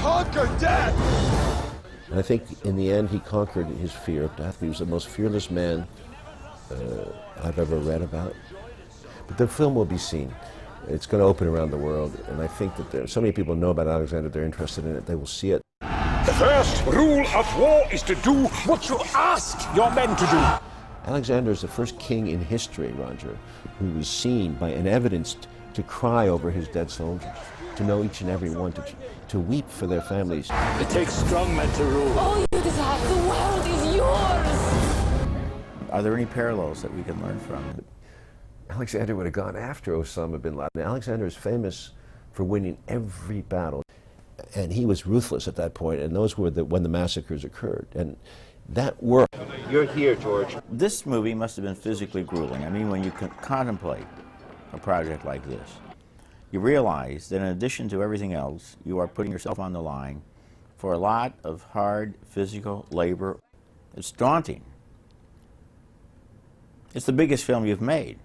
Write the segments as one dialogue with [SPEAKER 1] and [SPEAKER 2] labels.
[SPEAKER 1] conquer death!
[SPEAKER 2] And I think in the end he conquered his fear of death. He was the most fearless man I've ever read about. But the film will be seen. It's going to open around the world, and I think that so many people know about Alexander, they're interested in it, they will see it.
[SPEAKER 3] The first rule of war is to do what you ask your men to do.
[SPEAKER 2] Alexander is the first king in history, Roger, who was seen by and evidenced to cry over his dead soldiers, to know each and every one, to weep for their families.
[SPEAKER 3] It takes strong men to rule.
[SPEAKER 4] All you desire, the world is yours!
[SPEAKER 5] Are there any parallels that we can learn from?
[SPEAKER 2] Alexander would have gone after Osama bin Laden. Alexander is famous for winning every battle, and he was ruthless at that point, and those were when the massacres occurred, and that worked.
[SPEAKER 1] You're here, George.
[SPEAKER 5] This movie must have been physically grueling. I mean, when you contemplate a project like this, you realize that in addition to everything else, you are putting yourself on the line for a lot of hard physical labor. It's daunting. It's the biggest film you've made.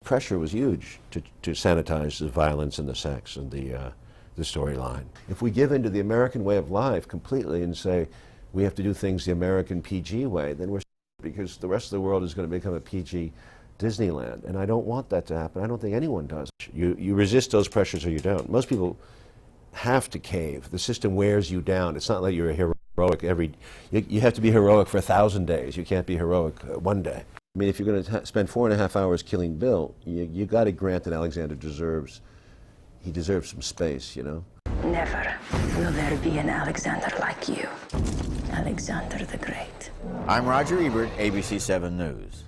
[SPEAKER 2] Pressure was huge to sanitize the violence and the sex and the storyline. If we give in to the American way of life completely and say we have to do things the American PG way, then we're because the rest of the world is going to become a PG Disneyland, and I don't want that to happen. I don't think anyone does. You resist those pressures or you don't. Most people have to cave. The system wears you down. It's not like you're a heroic you have to be heroic for 1,000 days. You can't be heroic one day. I mean, if you're going to spend 4.5 hours killing Bill, you got to grant that Alexander deserves some space, you know?
[SPEAKER 4] Never will there be an Alexander like you. Alexander the Great.
[SPEAKER 5] I'm Roger Ebert, ABC 7 News.